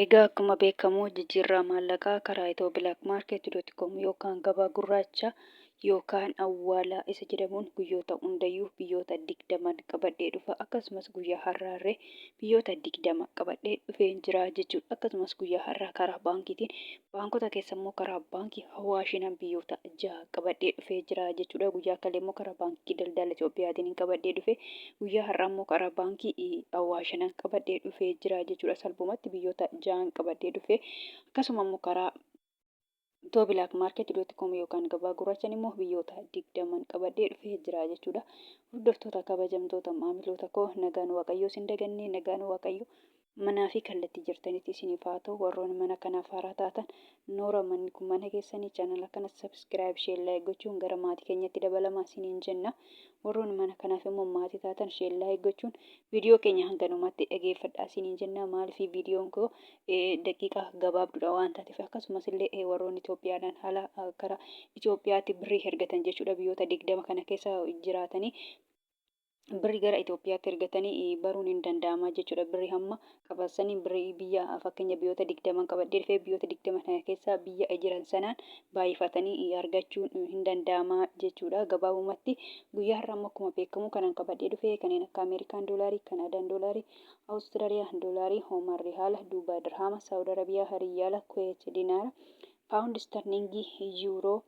Egaa akkuma beekamu jijjiirraa maallaqaa karaa itoo blackmarket.com yookaan gabaa gurraacha yookaan awwaalaa isa jedhamuun guyyoota hundayyuu biyyoota 20 qabadhee dhufa. Akkasumas guyyaa har'aarree biyyoota 20 qabadhee dhufee jira jechuudha. Akkasumas guyyaa har'aa karaa baankiitiin baankota keessa immoo karaa baankii Hawaashiin biyyoota 6 qabadhee dhufee jira jechuudha. Guyyaa kale immoo karaa baankii daldala Itoophiyaatiin qabadhee dhufe. Guyyaa har'aa immoo karaa baankii Hawaashiin qabadhee dhufee jira jechuudha. Salphumatti biyyoota 6 qabadhee dhufe. Akkasuma immoo karaa itoo blackmarket.com yookaan gabaa gurraachaan immoo biyyoota 20 qabadhee dhufee jira jechuudha. Hordoftoota kabajamtoota maamiloota koo nagaan waaqayyoo sin dagannee nagaan waaqayyoo manaa fi kallattii jirtanitti isiniif haa ta'u. Warroon mana kanaaf haaraa taatan noora manni kun mana keessanii chaanala kana subscribe share like gochuun gara maatii keenyatti dabalamaa isiniin jenna. Warroon mana kanaaf immoo maatii taatan share like gochuun viidiyoo keenya hanganumatti dhageeffadhaa isiniin jenna. Maaliif viidiyoon koo daqiiqaa gabaabduudha waan taateef. Akkasumas illee warroon Itoophiyaadhaan haala karaa Itoophiyaatti birrii ergatan jechuudha. Biyyoota 20 kana keessa jiraatanii birrii gara Itoophiyaatti ergatanii baruun hin danda'ama jechuudha. Birrii hamma qabatanii birrii biyya fakkeenya biyyoota 20 qabadhee dhufee biyyoota 20 kana keessa biyya jiran sanaan baay'ifatanii argachuun hin danda'ama jechuudha. Gabaabumatti guyyaa har'aa immoo akkuma beekamu kanan qabadhee dhufee kanneen akka Ameerikaan doolaarii, Kanadaan doolaarii, Awustiraaliyaan doolaarii, Oomaan rihaala, Duubaay dirhama, Saawud Arabiyaa riyaala, Kuweet dinaara, paawundi sterlingii, yuuroo,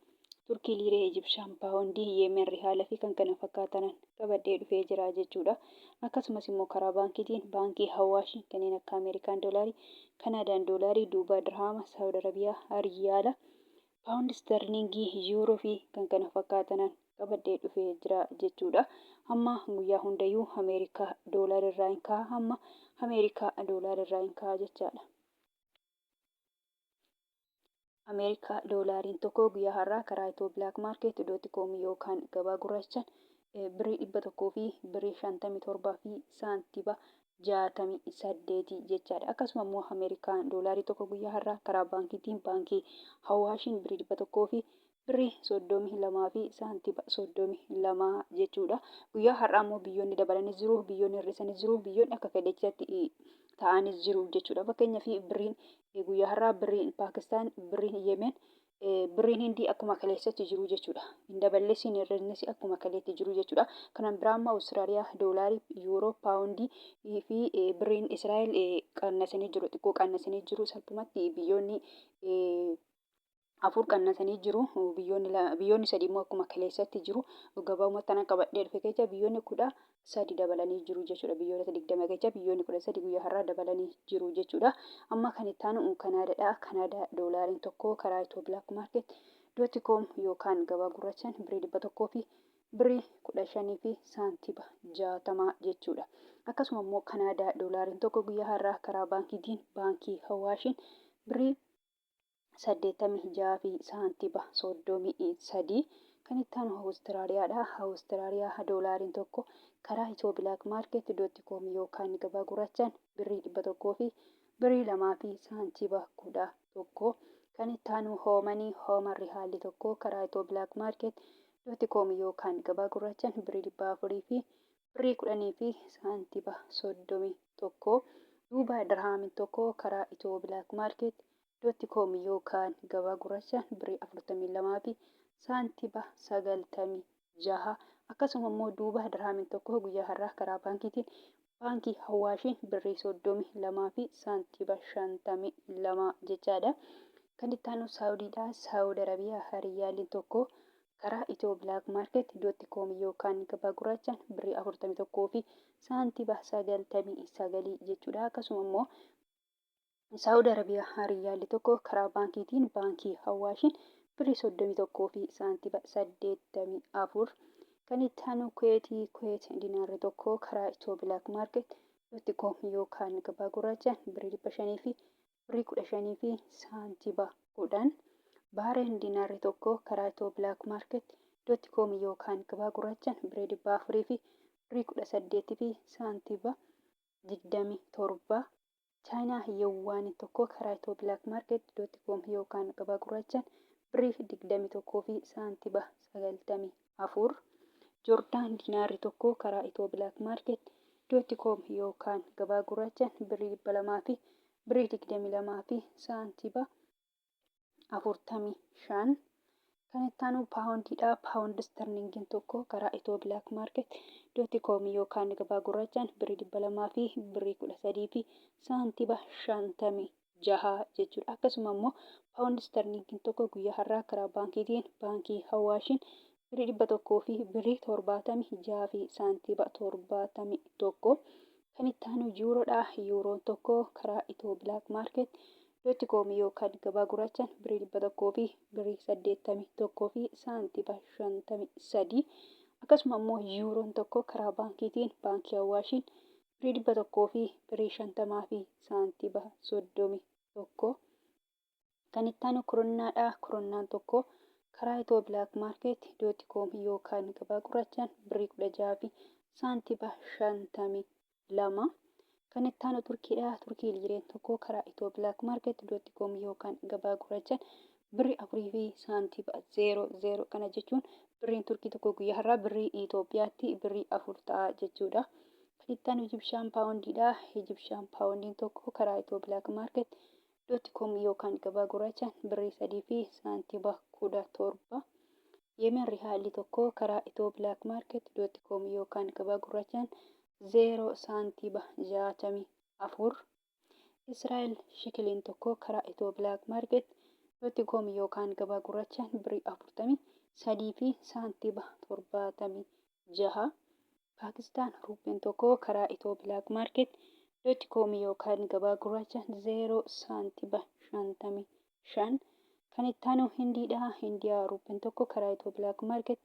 turkii liiree, Ijipshaan paawundii, Yemen rihaala fi kan kana fakkaatan qabadhee dhufee jira jechuudha. Akkasumas immoo karaa baankiitiin baankii Hawaash kanneen akka Ameerikaan doolaarii, Kanadaan doolaarii, Duubaay dirhama, Saawud Arabiyaa riyaala, paawundi sterlingii, yuuroo fi kan kana fakkaatan qabadhee dhufee jira jechuudha. Amma guyyaa hundayyuu Ameerikaa doolaarii irraa hin ka'a. Amma Ameerikaa doolaarii irraa hin ka'a jechaadha. Ameerikaa doolaariin tokko guyyaa har'aa karaa itoo blackmarket.com yookaan gabaa gurraachaan birrii 100 fi birrii 57 fi saantiba 68 jechaadha. Akkasuma immoo Ameerikaan doolaarii tokko guyyaa har'aa karaa baankiitiin baankii Hawaashiin birrii 100 fi birrii 32 fi saantiba 32 jechuudha. Guyyaa har'aa immoo biyyoonni dabalanis jiru, biyyoonni hir'isanis jiru, biyyoonni akka fedheechatti ta'anis jiru jechuudha. Fakkeenyaaf birriin guyyaa har'aa birriin Paakistaan, birriin Yemen, birriin Hindii akkuma kaleessatti jiru jechuudha. Hin daballees hin hir'isnes akkuma kaleetti jiru jechuudha. Kanan biraa immoo Awustiraaliyaa doolaarii, yuuroo, paawundii fi birriin Israa'el qannasanii jiru. Xiqqoo qannasanii jiru. Salphumatti biyyoonni afur qannasanii jiru. Biyyoonni sadii immoo akkuma kaleessatti jiru. Gabaabumatti ana qabadhee dhufe keessa biyyoonni 13 dabalanii jiru jechuudha. Biyyoota 20 keessa biyyoonni 13 guyyaa har'aa dabalanii jiru jechuudha. Amma kan itti aanu Kanaadaadha. Kanaadaa doolaariin tokko karaa itoo blackmarket.com yookaan gabaa gurraachaan birrii 100 fi birrii 15 fi saantiba 60 jechuudha. Akkasuma immoo Kanaadaa doolaariin tokko guyyaa har'aa karaa baankiitiin baankii Hawaashiin birrii 86 fi saantiba 33 kan itti aanu Awustiraaliyaadha. Awustiraaliyaa doolaariin tokko karaa itoo blackmarket.com yookaan gabaa gurraachaan birrii 100 fi birrii 2 fi saantiba 11 kan itti aanu Oomaan rihaalli tokko karaa itoo blackmarket.com yookaan gabaa gurraachaan birrii 400 fi birrii 10 fi saantiba 31 Duubaay dirhamiin tokko karaa itoo blackmarket.com yookaan gabaa gurraachaan birrii 42 fi saantiba 96 akkasuma immoo Duubaay dirhamiin tokko guyyaa har'aa karaa baankiitiin baankii Hawaashiin birrii 32 fi saantiba 52 jechaadha. Kan itti aanu Saawudiidha. Saawud Arabiyaa riyaaliin tokko karaa itoo blackmarket.com yookaan gabaa gurraachaan birrii 41 fi saantiba 99 jechuudha. Akkasuma immoo Saawud Arabiyaa riyaalli tokko karaa baankiitiin baankii Hawaashiin birrii 31 fi saantiba 84 kan itti aanu Kuweet dinaarri tokko karaa itoo blackmarket.com yookaan gabaa gurraachaan birrii 500 fi birrii 15 fi saantiba 10 Bahareen dinaarri tokko karaa itoo blackmarket.com yookaan gabaa gurraachaan birrii 400 fi birrii 18 fi saantiba 27 Chaayinaa yuwaan tokko karaa itoo blackmarket.com yookaan gabaa gurraachaan birrii 21 fi saantiba 94 Joordaan dinaarri tokko karaa itoo blackmarket.com yookaan gabaa gurraachaan birrii 200 fi birrii 22 fi saantiba 45. Kan itti aanu paawundiidha. Paawundi sterlingiin tokko karaa Itoo Black Market .com yookaan gabaa gurraachaan birrii 200 fi birrii 13 fi saantiba 56 jechuudha. Akkasuma immoo paawundi sterlingiin tokko guyyaa har'aa karaa baankiitiin baankii Hawaashiin birrii 100 fi birrii 76 fi saantiba 71. Kan itti aanu yuuroodha. Yuuroon tokko karaa Itoo Black Market .com yookaan gabaa gurraachaan birrii 100 fi birrii 81 fi saantiba 53. Akkasuma immoo yuuroon tokko karaa baankiitiin baankii Hawaashiin birrii 100 fi birrii 50 fi saantiba 31. Kan itti aanu kuronnaadha. Kuronnaan tokko karaa Itoo Black Market .com yookaan gabaa gurraachaan birrii 16 fi saantiba 52. Kan itti aanu turkiidha. Turkii liireen tokko karaa Itoo Black Market .com yookaan gabaa gurraachaan birrii 4 fi saantiba 00. Kana jechuun birriin turkii tokko guyyaa har'aa birrii Itoophiyaatti birrii 4 ta'a jechuudha. Kan itti aanu Ijipshaan paawundiidha. Ijipshaan paawundiin tokko karaa Itoo Black Market .com yookaan gabaa gurraachaan birrii 3 fi saantiba 17. Yemen rihaalli tokko karaa Itoo Black Market .com yookaan gabaa gurraachaan 0 saantiba 64. Israa'el shikiliin tokko karaa Itoo Black Market .com yookaan gabaa gurraachaan birrii 43 fi saantiba 76. Paakistaan ruupeen tokko karaa Itoo Black Market .com yookaan gabaa gurraachaan 0 saantiba 55. Kan itti aanu hindiidha. Hindiyaa ruupeen tokko karaa Itoo Black Market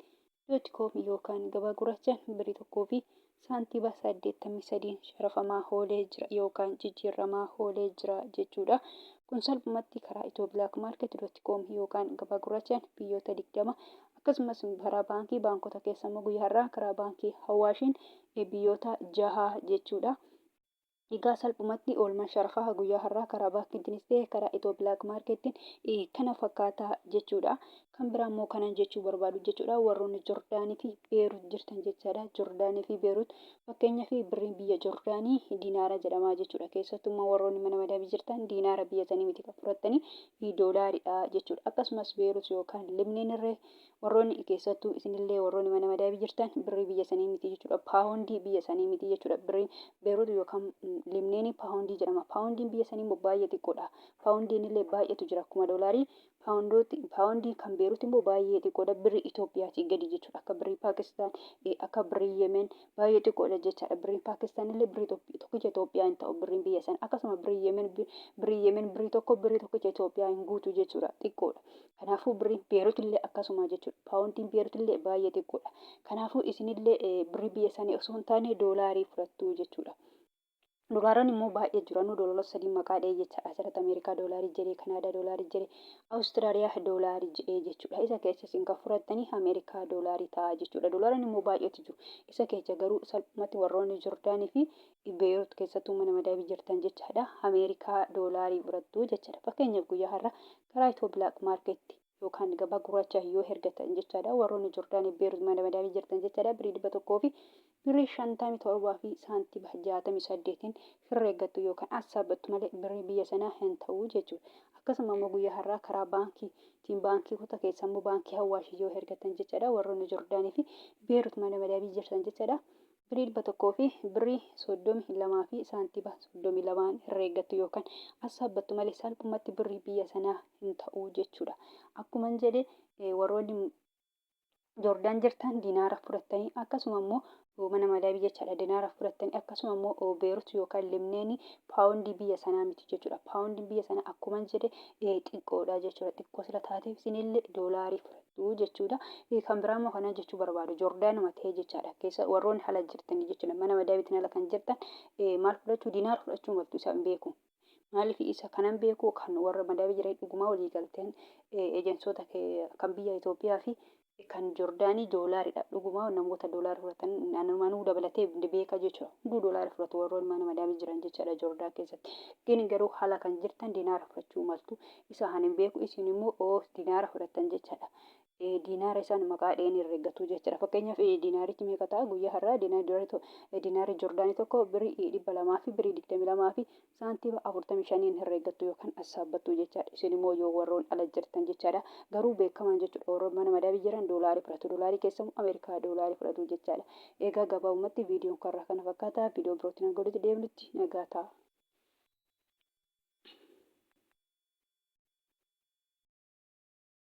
.com yookaan gabaa gurraachaan birrii 1 fi saantiba 83 sharafamaa oolee jira yookaan jijjiiramaa oolee jira jechuudha. Kun salphumatti karaa Itoo Black Market .com yookaan gabaa gurraachaan biyyoota 20 akkasumas karaa baankota keessa immoo guyyaa har'aa karaa baankii Hawaashiin biyyoota 6 jechuudha. Egaa salphumatti oolmaa sharafaa guyyaa har'aa karaa baankiitiinis ta'e karaa Itoo Black Marketiin kana fakkaata jechuudha. Kan biraa immoo kanan jechuu barbaadu jechuudha. Warroonni Joordaanii fi Beerut jirtan jechaadha. Joordaanii fi Beerut fakkeenyaaf birriin biyya Joordaanii diinaara jedhama jechuudha. Keessattuu warroonni mana madaabii jirtan diinaara biyya sanii miti kan fudhatanii doolaariidha jechuudha. Akkasumas Beerut yookaan Libneen irree warroonni keessattuu isinillee warroonni mana madaabii jirtan birrii biyya sanii miti jechuudha. Paawundii biyya sanii miti jechuudha. Birriin Beerut yookaan Libneen paawundii jedhama. Paawundiin biyya sanii immoo baay'ee xiqqoodha. Paawundiin illee baay'eetu jira akkuma doolaarii. Paawundii kan Beerut immoo baay'ee xiqqoodha. Birrii Itoophiyaatii gadi jechuudha. Akka birrii Paakistaan akka birrii Yemen baay'ee xiqqoodha jechaadha. Birriin Paakistaan illee birrii tokkicha Itoophiyaa hin ta'u birriin biyya sana. Akkasuma birrii Yemen birrii tokkicha Itoophiyaa hin guutu jechuudha. Xiqqoodha. Kanaafuu birriin Beerut illee akkasuma jechuudha. Paawundiin Beerut illee baay'ee xiqqoodha. Kanaafuu isinillee birrii biyya sanii osoo hin taane doolaarii fudhattu jechuudha. Doolaaronni immoo baay'ee jiran doolaara 3 maqaa dha'ee jechaadha. Asirratti Ameerikaa doolaarii jedhee, Kanaadaa doolaarii jedhee, Awustiraaliyaa doolaarii jedhee jechuudha. Isa keessa isin kan fudhattanii Ameerikaa doolaarii ta'a jechuudha. Doolaaronni immoo baay'eetu jiru. Isa keessa garuu salphumatti warroonni Joordaanii fi Beerut keessattuu mana madaabii jirtan jechaadha. Ameerikaa doolaarii fudhattu jechaadha. Fakkeenyaaf guyyaa har'aa karaa Itoo Black Market yookaan gabaa gurraachaa yoo ergatan jechaadha. Warroonni Joordaanii Beerut mana madaabii jirtan jechaadha. Birrii 100 fi birrii 57 fi saantiba 68 herreeggattu yookaan assaabbattu malee birrii biyya sanaa hin ta'u jechuudha. Akkasuma immoo guyyaa har'aa karaa baankota keessa immoo baankii Hawaashii yoo ergatan jechaadha. Warroonni Joordaanii fi Beerut mana madaabii jirtan jechaadha. Birrii 100 fi birrii 32 fi saantiba 32 herreeggattu yookaan assaabbattu malee salphumatti birrii biyya sanaa hin ta'u jechuudha. Akkuma jedhe warroonni Joordaan jirtan diinaara fudhattanii akkasuma immoo mana madaabii jechaadha. Diinaara fudhattanii akkasuma immoo Beerut yookaan Libneen paawundii biyya sanaa miti jechuudha. Paawundiin biyya sanaa akkuma jedhe xiqqoodha jechuudha. Xiqqoo sila taateef isinillee doolaarii fudhattu jechuudha. Kan biraa immoo kana jechuu barbaadu Joordaanuma ta'ee jechaadha. Keessa warroonni ala jirtanii jechuudha. Mana madaabiitiin ala kan jirtan maal fudhachuu diinaara fudhachuu maltu isaan beeku. Maaliif isa kanan beeku kan warra madaabii jiran dhugumaa walii galteen ejensoota kan biyya Itoophiyaa fi kan Joordaanii doolaariidha. Dhugumaa namoota doolaara fudhatan naannoo dabalatee beeka jechuudha. Hunduu doolaara fudhatu warroonni mana madaabii jiran jechaadha Joordaan keessatti. Gini garuu haala kan jirtan diinaara fudhachuu maltu. Isa hanin beeku isin immoo diinaara fudhatan jechaadha. diinaara isaan maqaa dheen herreegatu jechuudha. Fakkeenyaaf diinaarichi meeqa ta'a guyyaa har'aa diinaari Joordaanii tokko birii 200 fi birii 22 fi saantiima 45 herreegatu yookaan assaabbattu jechaadha. Isin immoo yoo warroon ala jirtan jechaadha. Garuu beekamaan jechuudha. Warroon mana madaabii jiran doolaarii fudhatu. Doolaarii keessammoo Ameerikaa doolaarii fudhatu jechaadha. Egaa gabaabumatti viidiyoon kanarraa kana fakkaata. Viidiyoo birootiin hanga walitti deebinutti nagaa ta'a.